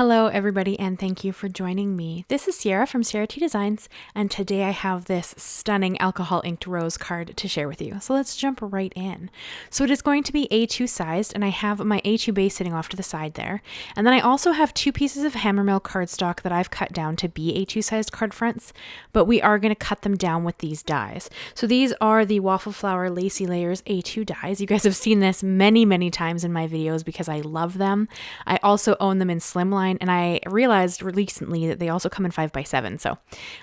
Hello everybody, and thank you for joining me. This is Ciara from Ciara T Designs, and today I have this stunning alcohol inked rose card to share with you. So let's jump right in. So it is going to be A2 sized, and I have my A2 base sitting off to the side there. And then I also have two pieces of HammerMill cardstock that I've cut down to be A2 sized card fronts, but we are going to cut them down with these dies. So these are the Waffle Flower Lacy Layers A2 dies. You guys have seen this many times in my videos because I love them. I also own them in Slimline, and I realized recently that they also come in 5x7, so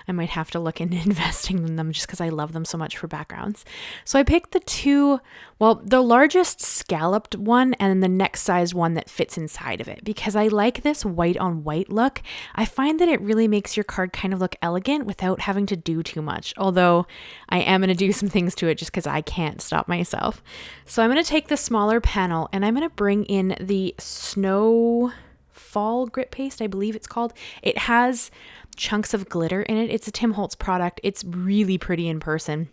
I might have to look into investing in them just because I love them so much for backgrounds. So I picked the largest scalloped one and the next size one that fits inside of it because I like this white on white look. I find that it really makes your card kind of look elegant without having to do too much, although I am going to do some things to it just because I can't stop myself. So I'm going to take the smaller panel and I'm going to bring in the Snowfall grit paste, I believe it's called. It has chunks of glitter in it. It's a Tim Holtz product. It's really pretty in person.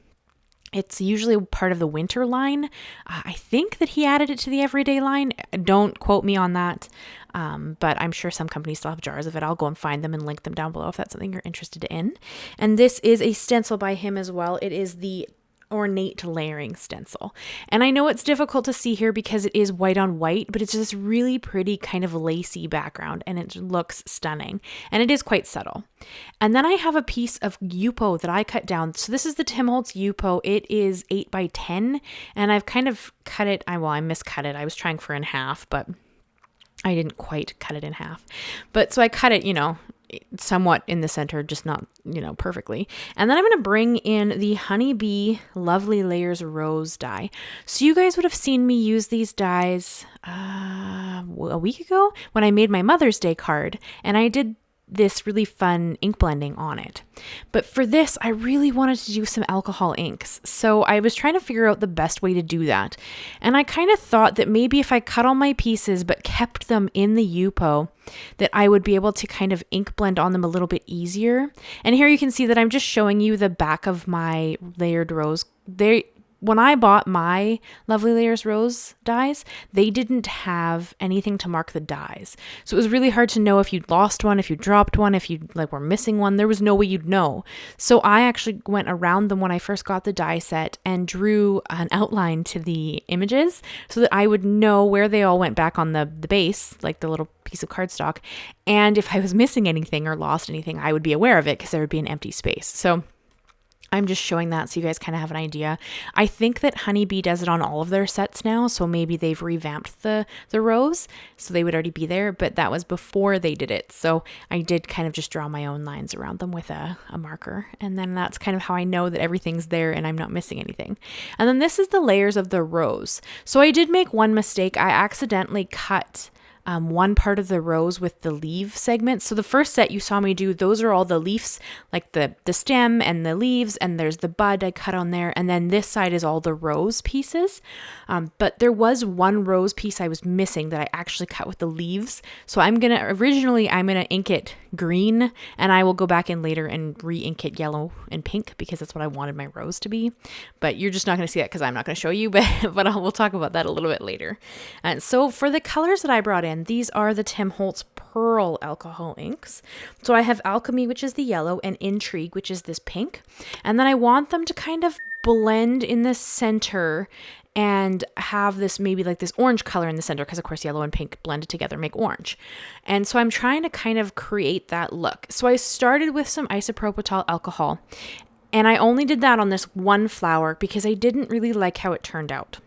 It's usually part of the winter line. I think that he added it to the everyday line. Don't quote me on that, but I'm sure some companies still have jars of it. I'll go and find them and link them down below if that's something you're interested in. And this is a stencil by him as well. It is the Ornate Layering stencil. And I know it's difficult to see here because it is white on white, but it's this really pretty kind of lacy background and it looks stunning. And it is quite subtle. And then I have a piece of Yupo that I cut down. So this is the Tim Holtz Yupo. It is 8x10 and I've kind of cut it. I miscut it. I was trying for in half, but I didn't quite cut it in half. But so I cut it, somewhat in the center, just not, perfectly. And then I'm going to bring in the Honeybee Lovely Layers Rose die. So you guys would have seen me use these dies a week ago when I made my Mother's Day card, and I did this really fun ink blending on it. But for this, I really wanted to do some alcohol inks. So I was trying to figure out the best way to do that. And I kind of thought that maybe if I cut all my pieces but kept them in the Yupo, that I would be able to kind of ink blend on them a little bit easier. And here you can see that I'm just showing you the back of my layered rose. When I bought my Lovely Layers Rose dies, they didn't have anything to mark the dies. So it was really hard to know if you'd lost one, if you dropped one, if you were missing one. There was no way you'd know. So I actually went around them when I first got the die set and drew an outline to the images so that I would know where they all went back on the base, like the little piece of cardstock. And if I was missing anything or lost anything, I would be aware of it because there would be an empty space. So I'm just showing that so you guys kind of have an idea. I think that Honeybee does it on all of their sets now, so maybe they've revamped the rose, so they would already be there, but that was before they did it. So I did kind of just draw my own lines around them with a marker, and then that's kind of how I know that everything's there and I'm not missing anything. And then this is the layers of the rose. So I did make one mistake. I accidentally cut one part of the rose with the leaf segments. So the first set you saw me do, those are all the leaves, like the stem and the leaves, and there's the bud I cut on there. And then this side is all the rose pieces. But there was one rose piece I was missing that I actually cut with the leaves. So I'm going to ink it green, and I will go back in later and re-ink it yellow and pink because that's what I wanted my rose to be. But you're just not going to see that because I'm not going to show you, but we'll talk about that a little bit later. And so for the colors that I brought in, these are the Tim Holtz Pearl alcohol inks. So I have Alchemy, which is the yellow, and Intrigue, which is this pink. And then I want them to kind of blend in the center and have this maybe like this orange color in the center because of course yellow and pink blended together make orange. And so I'm trying to kind of create that look. So I started with some isopropyl alcohol, and I only did that on this one flower because I didn't really like how it turned out.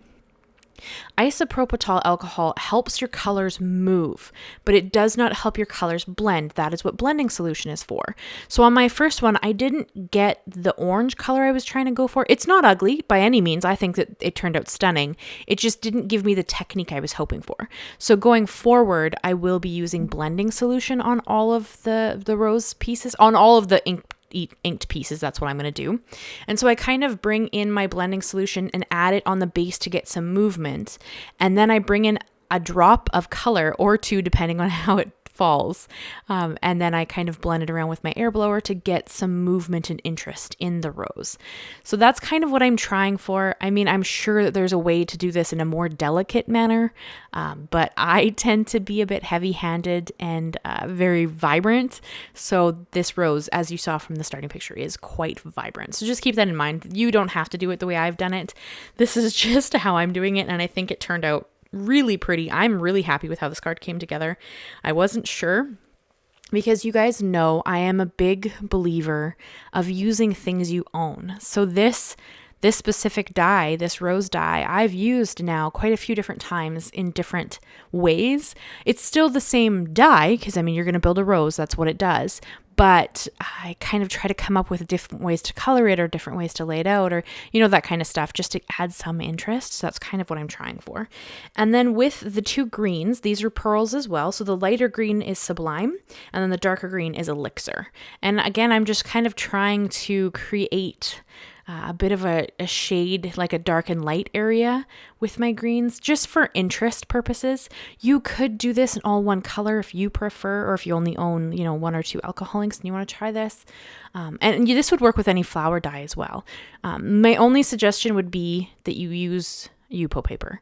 Isopropyl alcohol helps your colors move, but it does not help your colors blend. That is what blending solution is for. So on my first one, I didn't get the orange color I was trying to go for. It's not ugly by any means. I think that it turned out stunning. It just didn't give me the technique I was hoping for. So going forward, I will be using blending solution on all of the rose pieces, on all of the inked pieces. That's what I'm going to do. And so I kind of bring in my blending solution and add it on the base to get some movement. And then I bring in a drop of color or two, depending on how it falls. And then I kind of blend it around with my air blower to get some movement and interest in the rose. So that's kind of what I'm trying for. I mean, I'm sure that there's a way to do this in a more delicate manner, but I tend to be a bit heavy-handed and very vibrant. So this rose, as you saw from the starting picture, is quite vibrant. So just keep that in mind. You don't have to do it the way I've done it. This is just how I'm doing it, and I think it turned out really pretty. I'm really happy with how this card came together. I wasn't sure, because you guys know I am a big believer of using things you own. So this specific die, this rose die, I've used now quite a few different times in different ways. It's still the same die, because I mean, you're going to build a rose, that's what it does. But I kind of try to come up with different ways to color it, or different ways to lay it out, or, you know, that kind of stuff, just to add some interest. So that's kind of what I'm trying for. And then with the two greens, these are pearls as well. So the lighter green is Sublime, and then the darker green is Elixir. And again, I'm just kind of trying to create a bit of a shade, like a dark and light area with my greens, just for interest purposes. You could do this in all one color if you prefer, or if you only own, you know, one or two alcohol inks and you want to try this. And this would work with any flower die as well. My only suggestion would be that you use Yupo paper.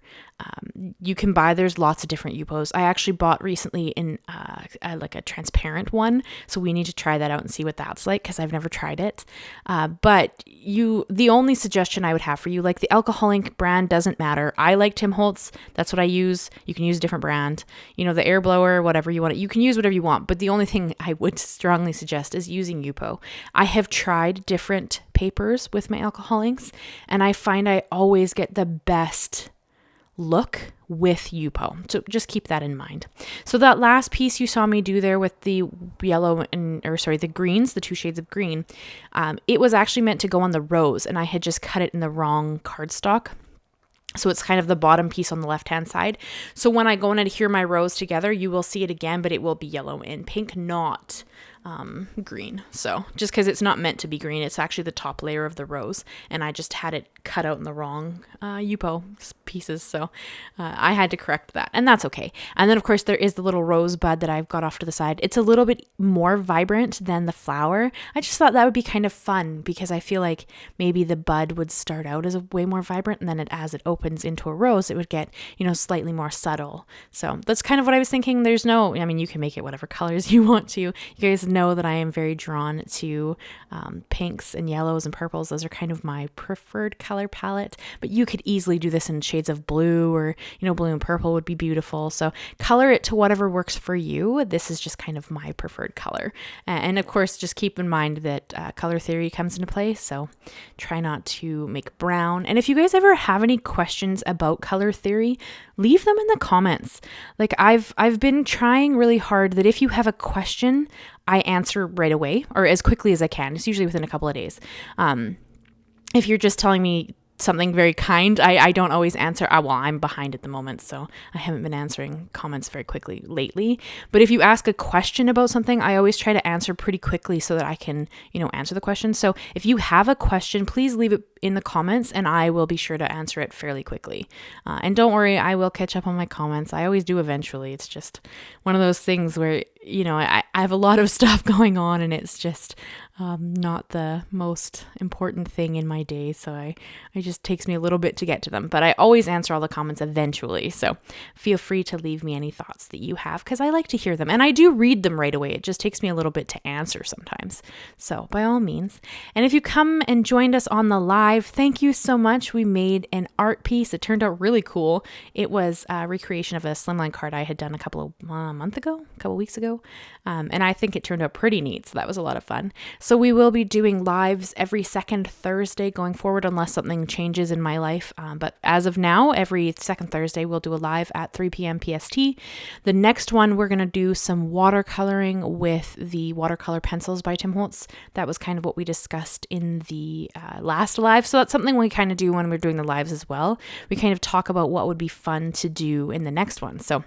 You can buy, there's lots of different Yupos. I actually bought recently in like a transparent one, so we need to try that out and see what that's like, because I've never tried it. But the only suggestion I would have for you, like the alcohol ink brand doesn't matter. I like Tim Holtz, that's what I use. You can use a different brand, you know, the air blower, whatever you want. You can use whatever you want, but the only thing I would strongly suggest is using Yupo. I have tried different papers with my alcohol inks, and I find I always get the best look with Yupo. So just keep that in mind. So that last piece you saw me do there with the yellow the greens, the two shades of green, it was actually meant to go on the rose, and I had just cut it in the wrong cardstock. So it's kind of the bottom piece on the left-hand side. So when I go and adhere my rose together, you will see it again, but it will be yellow and pink, not green. So just because it's not meant to be green, it's actually the top layer of the rose, and I just had it cut out in the wrong Yupo pieces. So I had to correct that, and that's okay. And then of course there is the little rose bud that I've got off to the side. It's a little bit more vibrant than the flower. I just thought that would be kind of fun, because I feel like maybe the bud would start out as a way more vibrant, and then as it opens into a rose, it would get, you know, slightly more subtle. So that's kind of what I was thinking. I mean, you can make it whatever colors you want to. You guys know that I am very drawn to pinks and yellows and purples. Those are kind of my preferred color palette, but you could easily do this in shades of blue, or, you know, blue and purple would be beautiful. So color it to whatever works for you. This is just kind of my preferred color. And of course, just keep in mind that color theory comes into play. So try not to make brown. And if you guys ever have any questions about color theory, leave them in the comments. Like I've been trying really hard that if you have a question, I answer right away, or as quickly as I can. It's usually within a couple of days. If you're just telling me something very kind, I don't always answer. Well, I'm behind at the moment, so I haven't been answering comments very quickly lately. But if you ask a question about something, I always try to answer pretty quickly so that I can, you know, answer the question. So if you have a question, please leave it in the comments, and I will be sure to answer it fairly quickly. And don't worry, I will catch up on my comments. I always do eventually. It's just one of those things where, you know, I have a lot of stuff going on, and it's just not the most important thing in my day. So it just takes me a little bit to get to them, but I always answer all the comments eventually. So feel free to leave me any thoughts that you have, because I like to hear them, and I do read them right away. It just takes me a little bit to answer sometimes. So by all means. And if you come and joined us on the live, thank you so much. We made an art piece. It turned out really cool. It was a recreation of a slimline card I had done a couple weeks ago. And I think it turned out pretty neat. So that was a lot of fun. So we will be doing lives every second Thursday going forward, unless something changes in my life. But as of now, every second Thursday, we'll do a live at 3 p.m. PST. The next one, we're going to do some watercoloring with the watercolor pencils by Tim Holtz. That was kind of what we discussed in the last live. So that's something we kind of do when we're doing the lives as well. We kind of talk about what would be fun to do in the next one. So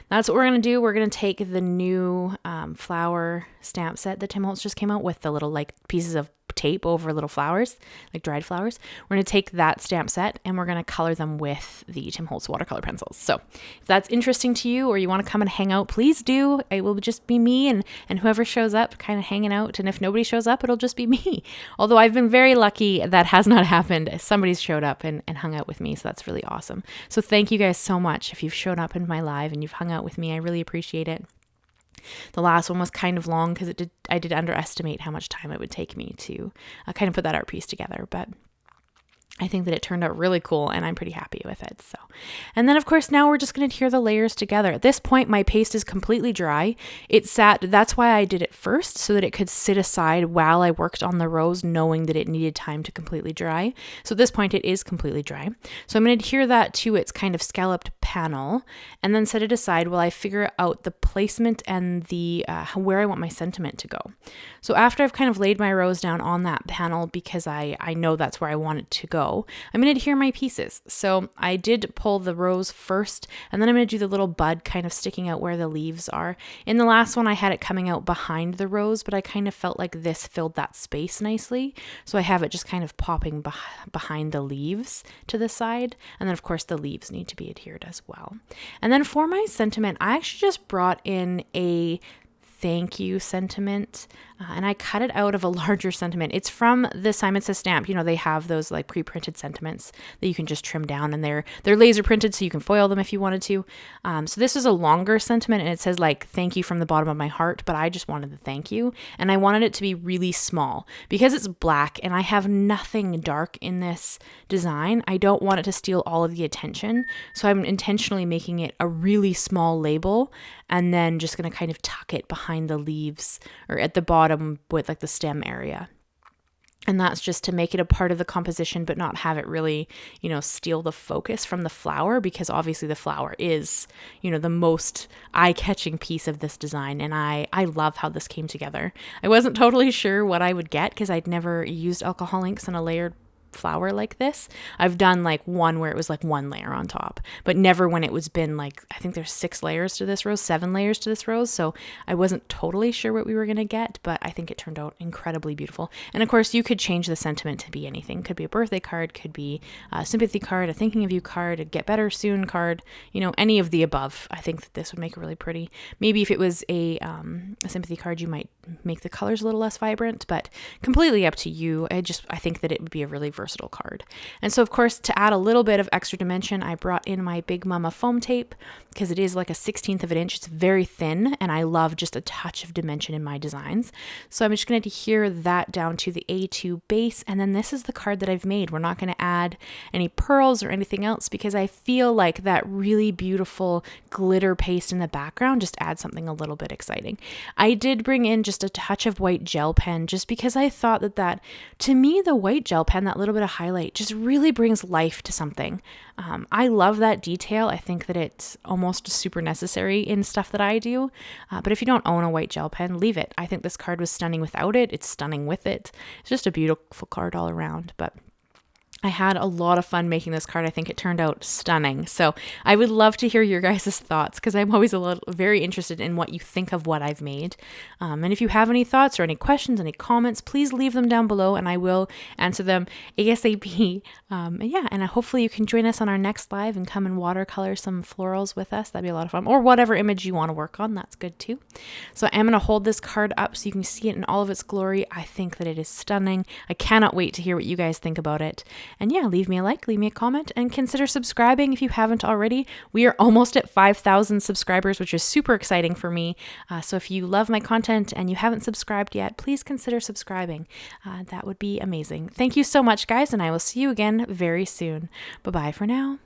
that's what we're going to do. We're going to take the new flower stamp set that Tim Holtz just came out with, the little like pieces of tape over little flowers, like dried flowers. We're going to take that stamp set and we're going to color them with the Tim Holtz watercolor pencils. So if that's interesting to you or you want to come and hang out, please do. It will just be me and whoever shows up kind of hanging out. And if nobody shows up, it'll just be me. Although I've been very lucky that has not happened. Somebody's showed up and hung out with me. So that's really awesome. So thank you guys so much if you've shown up in my live and you've hung out with me. I really appreciate it. The last one was kind of long because I did underestimate how much time it would take me to kind of put that art piece together, but I think that it turned out really cool and I'm pretty happy with it. So, and then of course, now we're just going to adhere the layers together. At this point, my paste is completely dry. That's why I did it first, so that it could sit aside while I worked on the rose, knowing that it needed time to completely dry. So at this point, it is completely dry. So I'm going to adhere that to its kind of scalloped panel and then set it aside while I figure out the placement and the where I want my sentiment to go. So after I've kind of laid my rose down on that panel, because I know that's where I want it to go, I'm going to adhere my pieces. So I did pull the rose first, and then I'm going to do the little bud kind of sticking out where the leaves are. In the last one, I had it coming out behind the rose, but I kind of felt like this filled that space nicely. So I have it just kind of popping behind the leaves to the side. And then of course the leaves need to be adhered as well. And then for my sentiment, I actually just brought in a thank you sentiment, and I cut it out of a larger sentiment. It's from the Simon Says stamp. You know, they have those like pre-printed sentiments that you can just trim down, and they're laser printed, so you can foil them if you wanted to. So this is a longer sentiment, and it says like thank you from the bottom of my heart, but I just wanted to thank you, and I wanted it to be really small because it's black and I have nothing dark in this design. I don't want it to steal all of the attention, so I'm intentionally making it a really small label, and then just going to kind of tuck it behind the leaves or at the bottom with like the stem area. And that's just to make it a part of the composition, but not have it really, steal the focus from the flower, because obviously the flower is, the most eye-catching piece of this design. And I love how this came together. I wasn't totally sure what I would get because I'd never used alcohol inks in a layered flower like this. I've done like one where it was like one layer on top, but never when it was been like, I think there's 6 layers to this rose, 7 layers to this rose. So I wasn't totally sure what we were going to get, but I think it turned out incredibly beautiful. And of course you could change the sentiment to be anything. Could be a birthday card, could be a sympathy card, a thinking of you card, a get better soon card, any of the above. I think that this would make it really pretty. Maybe if it was a sympathy card, you might make the colors a little less vibrant, but completely up to you. I think that it would be a really versatile card. And so of course, to add a little bit of extra dimension, I brought in my Big Mama foam tape because it is like a 1/16 of an inch. It's very thin and I love just a touch of dimension in my designs. So I'm just going to adhere that down to the A2 base, and then this is the card that I've made. We're not going to add any pearls or anything else because I feel like that really beautiful glitter paste in the background just adds something a little bit exciting. I did bring in just a touch of white gel pen just because I thought that to me, the white gel pen, that little bit of highlight just really brings life to something. I love that detail. I think that it's almost super necessary in stuff that I do. But if you don't own a white gel pen, leave it. I think this card was stunning without it. It's stunning with it. It's just a beautiful card all around. But I had a lot of fun making this card. I think it turned out stunning. So I would love to hear your guys' thoughts because I'm always very interested in what you think of what I've made. And if you have any thoughts or any questions, any comments, please leave them down below and I will answer them ASAP. And hopefully you can join us on our next live and come and watercolor some florals with us. That'd be a lot of fun. Or whatever image you want to work on, that's good too. So I'm going to hold this card up so you can see it in all of its glory. I think that it is stunning. I cannot wait to hear what you guys think about it. And yeah, leave me a like, leave me a comment, and consider subscribing if you haven't already. We are almost at 5,000 subscribers, which is super exciting for me. So if you love my content and you haven't subscribed yet, please consider subscribing. That would be amazing. Thank you so much, guys, and I will see you again very soon. Bye-bye for now.